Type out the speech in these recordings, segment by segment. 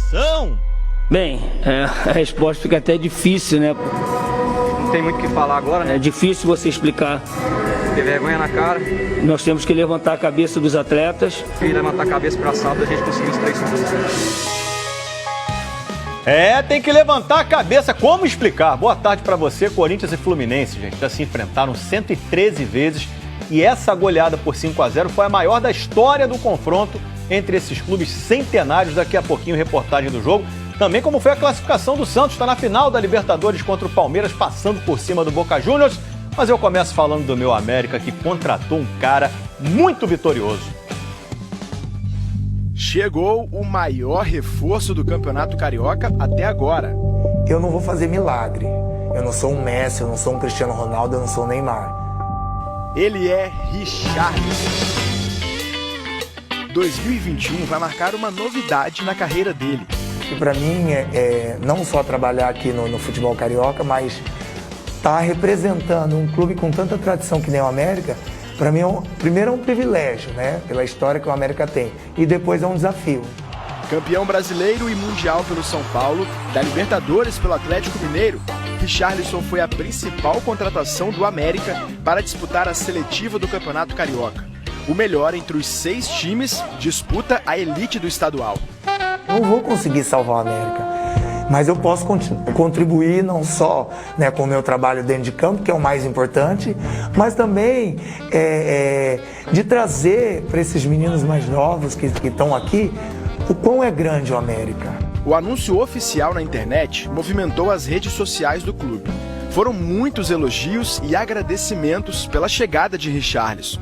emoção! Bem, a resposta fica até difícil, né? Não tem muito o que falar agora, né? É difícil você explicar. Ter vergonha na cara. Nós temos que levantar a cabeça dos atletas. E levantar a cabeça para sábado, a gente conseguiu os 3 pontos. Tem que levantar a cabeça. Como explicar? Boa tarde pra você. Corinthians e Fluminense, gente, já se enfrentaram 113 vezes e essa goleada por 5-0 foi a maior da história do confronto entre esses clubes centenários. Daqui a pouquinho, reportagem do jogo. Também como foi a classificação do Santos, está na final da Libertadores contra o Palmeiras, passando por cima do Boca Juniors. Mas eu começo falando do meu América, que contratou um cara muito vitorioso. Chegou o maior reforço do Campeonato Carioca até agora. Eu não vou fazer milagre. Eu não sou um Messi, eu não sou um Cristiano Ronaldo, eu não sou um Neymar. Ele é Richarlison. 2021 vai marcar uma novidade na carreira dele. E para mim não só trabalhar aqui no futebol carioca, mas estar representando um clube com tanta tradição que nem o América, para mim, primeiro é um privilégio, né? Pela história que o América tem. E depois é um desafio. Campeão brasileiro e mundial pelo São Paulo, da Libertadores pelo Atlético Mineiro, Richarlison foi a principal contratação do América para disputar a seletiva do Campeonato Carioca. O melhor entre os 6 times disputa a elite do estadual. Não vou conseguir salvar o América, mas eu posso contribuir não só, né, com o meu trabalho dentro de campo, que é o mais importante, mas também de trazer para esses meninos mais novos que estão aqui o quão é grande o América. O anúncio oficial na internet movimentou as redes sociais do clube. Foram muitos elogios e agradecimentos pela chegada de Richarlison.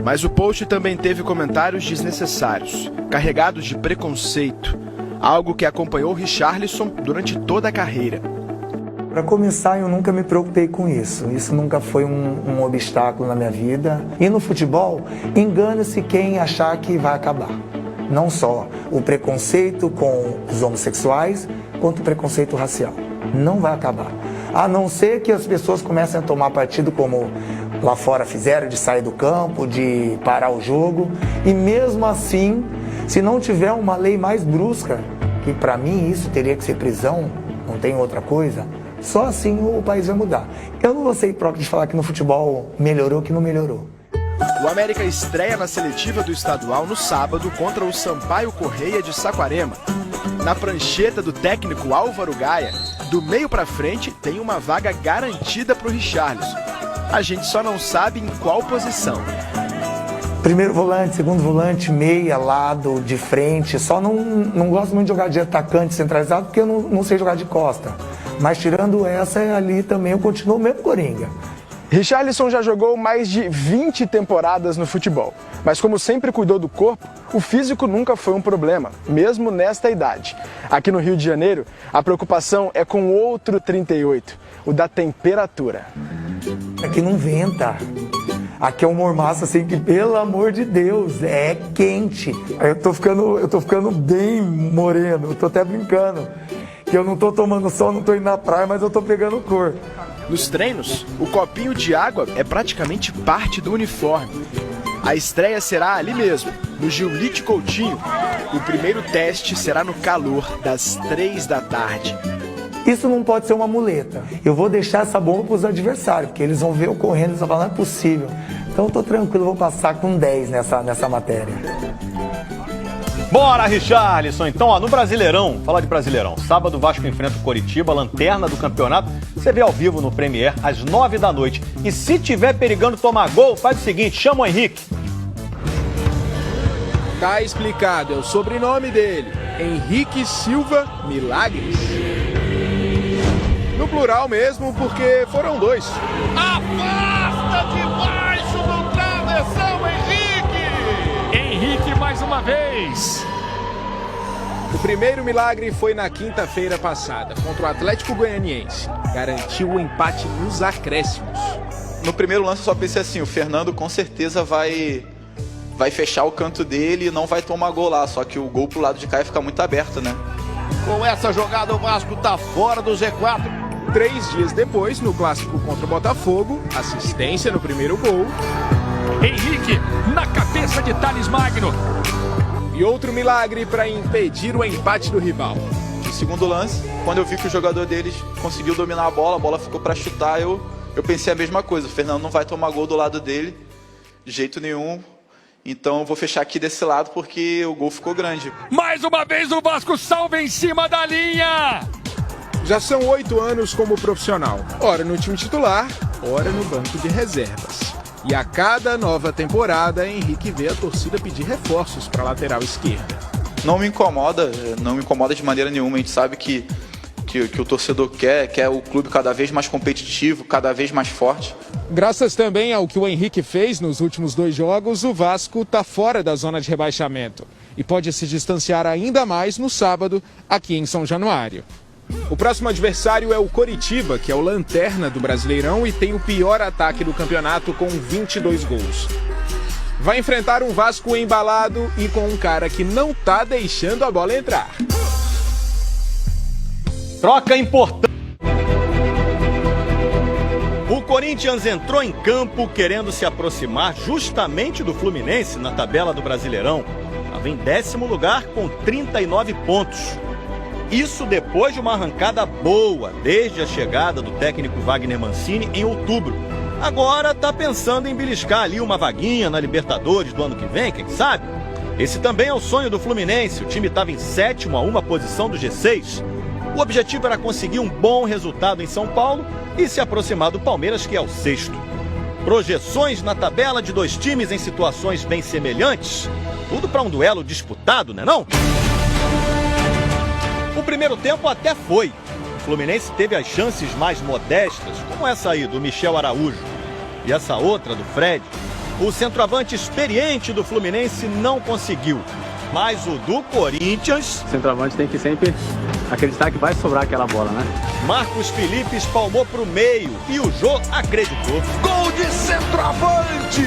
Mas o post também teve comentários desnecessários, carregados de preconceito, algo que acompanhou Richarlison durante toda a carreira. Para começar, eu nunca me preocupei com isso. Isso nunca foi um obstáculo na minha vida. E no futebol, engana-se quem achar que vai acabar. Não só o preconceito com os homossexuais, quanto o preconceito racial. Não vai acabar. A não ser que as pessoas comecem a tomar partido como lá fora fizeram, de sair do campo, de parar o jogo. E mesmo assim, se não tiver uma lei mais brusca, que para mim isso teria que ser prisão, não tem outra coisa, só assim o país vai mudar. Eu não vou ser hipócrita de falar que no futebol melhorou, que não melhorou. O América estreia na seletiva do estadual no sábado contra o Sampaio Corrêa de Saquarema. Na prancheta do técnico Álvaro Gaia, do meio para frente tem uma vaga garantida para o Richarlison. A gente só não sabe em qual posição. Primeiro volante, segundo volante, meia, lado, de frente. Só não gosto muito de jogar de atacante centralizado porque eu não sei jogar de costa. Mas tirando essa, ali também eu continuo o mesmo coringa. Richarlison já jogou mais de 20 temporadas no futebol. Mas como sempre cuidou do corpo, o físico nunca foi um problema, mesmo nesta idade. Aqui no Rio de Janeiro, a preocupação é com outro 38, o da temperatura. Aqui não venta. Aqui é um mormaço assim que, pelo amor de Deus, é quente. Eu tô ficando bem moreno, eu tô até brincando. Que eu não tô tomando sol, não tô indo na praia, mas eu tô pegando cor. Nos treinos, o copinho de água é praticamente parte do uniforme. A estreia será ali mesmo, no Giulite Coutinho. O primeiro teste será no calor das 3 da tarde. Isso não pode ser uma muleta. Eu vou deixar essa bomba para os adversários, porque eles vão ver eu correndo e eles vão falar, não é possível. Então eu tô tranquilo, vou passar com 10 nessa matéria. Bora, Richarlison! Então, ó, no Brasileirão, fala de Brasileirão. Sábado, o Vasco enfrenta o Coritiba, lanterna do campeonato. Você vê ao vivo no Premier, às 9 da noite. E se tiver perigando tomar gol, faz o seguinte, chama o Henrique. Tá explicado, é o sobrenome dele. Henrique Silva Milagres. No plural mesmo, porque foram 2. Afasta debaixo do travessão, Henrique! Henrique mais uma vez. O primeiro milagre foi na quinta-feira passada, contra o Atlético Goianiense. Garantiu o empate nos acréscimos. No primeiro lance eu só pensei assim, o Fernando com certeza vai fechar o canto dele e não vai tomar gol lá, só que o gol pro lado de cá ia ficar muito aberto, né? Com essa jogada o Vasco tá fora do Z4. 3 dias depois, no clássico contra o Botafogo, assistência no primeiro gol. Henrique na cabeça de Thales Magno. E E outro milagre para impedir o empate do rival. No segundo lance, quando eu vi que o jogador deles conseguiu dominar a bola ficou para chutar, eu pensei a mesma coisa. O Fernando não vai tomar gol do lado dele, de jeito nenhum. Então eu vou fechar aqui desse lado porque o gol ficou grande. Mais uma vez o Vasco salva em cima da linha! Já são 8 anos como profissional. Ora no time titular, ora no banco de reservas. E a cada nova temporada, Henrique vê a torcida pedir reforços para a lateral esquerda. Não me incomoda de maneira nenhuma. A gente sabe que o torcedor quer o clube cada vez mais competitivo, cada vez mais forte. Graças também ao que o Henrique fez nos últimos 2 jogos, o Vasco está fora da zona de rebaixamento e pode se distanciar ainda mais no sábado, aqui em São Januário. O próximo adversário é o Coritiba, que é o lanterna do Brasileirão e tem o pior ataque do campeonato com 22 gols. Vai enfrentar um Vasco embalado e com um cara que não tá deixando a bola entrar. Troca importante. O Corinthians entrou em campo querendo se aproximar justamente do Fluminense na tabela do Brasileirão. Estava em 10º lugar com 39 pontos. Isso depois de uma arrancada boa desde a chegada do técnico Wagner Mancini em outubro. Agora está pensando em beliscar ali uma vaguinha na Libertadores do ano que vem, quem sabe? Esse também é o sonho do Fluminense. O time estava em 7º a uma posição do G6. O objetivo era conseguir um bom resultado em São Paulo e se aproximar do Palmeiras, que é o 6º. Projeções na tabela de 2 times em situações bem semelhantes. Tudo para um duelo disputado, né não? O primeiro tempo até foi. O Fluminense teve as chances mais modestas, como essa aí do Michel Araújo e essa outra do Fred. O centroavante experiente do Fluminense não conseguiu, mas o do Corinthians... O centroavante tem que sempre acreditar que vai sobrar aquela bola, né? Marcos Felipe espalmou para o meio e o Jô acreditou. Gol de centroavante!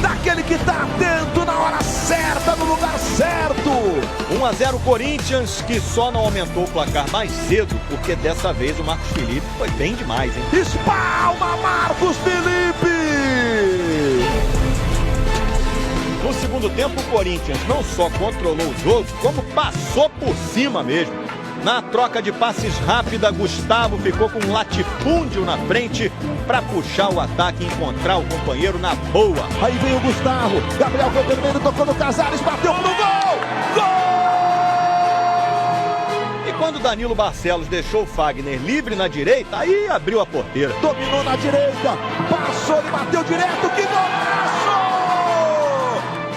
Daquele que tá atento na hora certa, no lugar certo! 1-0 Corinthians, que só não aumentou o placar mais cedo, porque dessa vez o Marcos Felipe foi bem demais, hein? Espalma Marcos Felipe! No segundo tempo, o Corinthians não só controlou o jogo, como passou por cima mesmo. Na troca de passes rápida, Gustavo ficou com um latifúndio na frente para puxar o ataque e encontrar o companheiro na boa. Aí vem o Gustavo, Gabriel Vermelho tocou no Casares, bateu pro gol! Gol! E quando Danilo Barcelos deixou o Fagner livre na direita, aí abriu a porteira. Dominou na direita, passou e bateu direto, que golaço!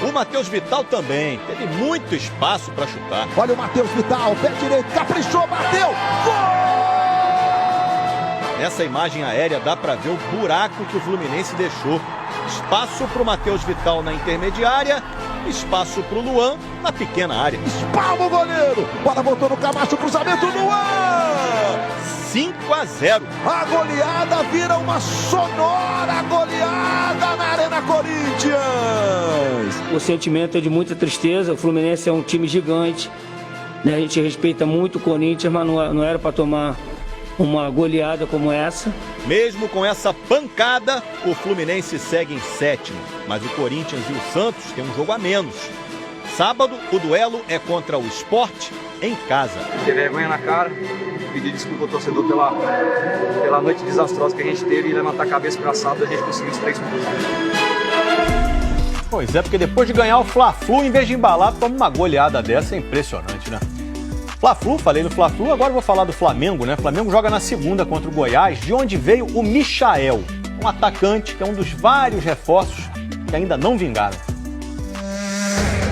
O Matheus Vital também teve muito espaço para chutar. Olha o Matheus Vital, pé direito, caprichou, bateu, gol! Nessa imagem aérea dá para ver o buraco que o Fluminense deixou. Espaço para o Matheus Vital na intermediária, espaço para o Luan na pequena área. Espalma o goleiro, bola voltou no Camacho, cruzamento, Luan! 5-0. A goleada vira uma sonora goleada na Arena Corinthians. O sentimento é de muita tristeza. O Fluminense é um time gigante, né? A gente respeita muito o Corinthians, mas não era para tomar uma goleada como essa. Mesmo com essa pancada, o Fluminense segue em 7º, mas o Corinthians e o Santos têm um jogo a menos. Sábado, o duelo é contra o Sport em casa. Ter vergonha na cara, pedir desculpa ao torcedor pela noite desastrosa que a gente teve e levantar a cabeça para sábado, a gente conseguiu os 3 pontos. Pois é, porque depois de ganhar o Fla-Flu, em vez de embalar, toma uma goleada dessa, é impressionante, né? Fla-Flu, falei do Fla-Flu, agora vou falar do Flamengo, né? O Flamengo joga na segunda contra o Goiás, de onde veio o Michael, um atacante que é um dos vários reforços que ainda não vingaram.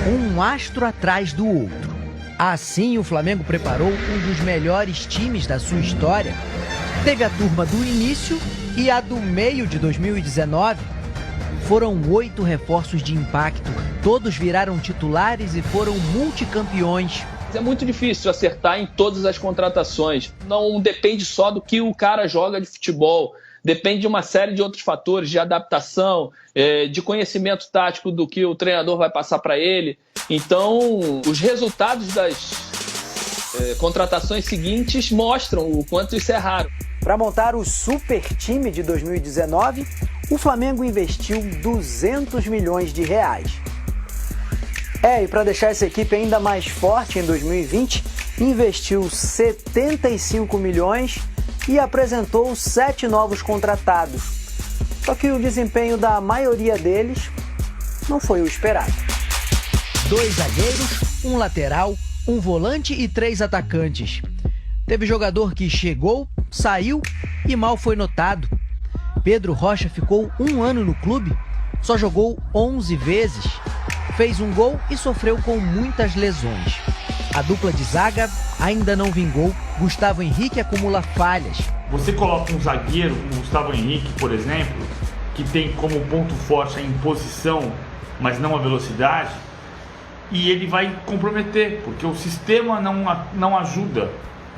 Um astro atrás do outro. Assim, o Flamengo preparou um dos melhores times da sua história. Teve a turma do início e a do meio de 2019. Foram 8 reforços de impacto. Todos viraram titulares e foram multicampeões. É muito difícil acertar em todas as contratações. Não depende só do que o cara joga de futebol. Depende de uma série de outros fatores, de adaptação, de conhecimento tático do que o treinador vai passar para ele. Então, os resultados das contratações seguintes mostram o quanto isso é raro. Para montar o super time de 2019, o Flamengo investiu 200 milhões de reais. E para deixar essa equipe ainda mais forte em 2020, investiu 75 milhões e apresentou 7 novos contratados. Só que o desempenho da maioria deles não foi o esperado. 2 zagueiros, um lateral, um volante e 3 atacantes. Teve jogador que chegou, saiu e mal foi notado. Pedro Rocha ficou 1 ano no clube, só jogou 11 vezes, fez um gol e sofreu com muitas lesões. A dupla de zaga ainda não vingou, Gustavo Henrique acumula falhas. Você coloca um zagueiro como Gustavo Henrique, por exemplo, que tem como ponto forte a imposição, mas não a velocidade, e ele vai comprometer, porque o sistema não ajuda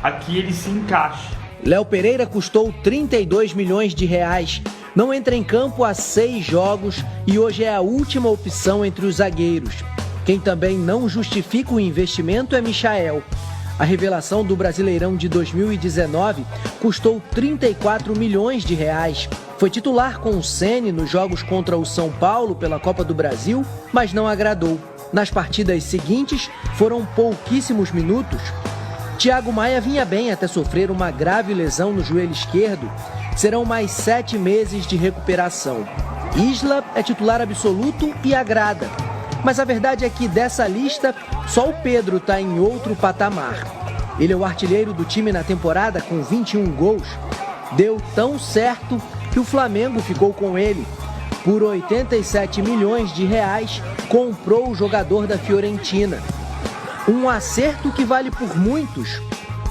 a que ele se encaixe. Léo Pereira custou 32 milhões de reais. Não entra em campo há 6 jogos e hoje é a última opção entre os zagueiros. Quem também não justifica o investimento é Michael. A revelação do Brasileirão de 2019 custou 34 milhões de reais. Foi titular com o Ceni nos jogos contra o São Paulo pela Copa do Brasil, mas não agradou. Nas partidas seguintes, foram pouquíssimos minutos. Thiago Maia vinha bem até sofrer uma grave lesão no joelho esquerdo. Serão mais 7 meses de recuperação. Isla é titular absoluto e agrada. Mas a verdade é que dessa lista, só o Pedro está em outro patamar. Ele é o artilheiro do time na temporada com 21 gols. Deu tão certo que o Flamengo ficou com ele. Por 87 milhões de reais, comprou o jogador da Fiorentina. Um acerto que vale por muitos,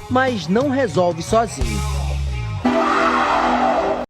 mas não resolve sozinho.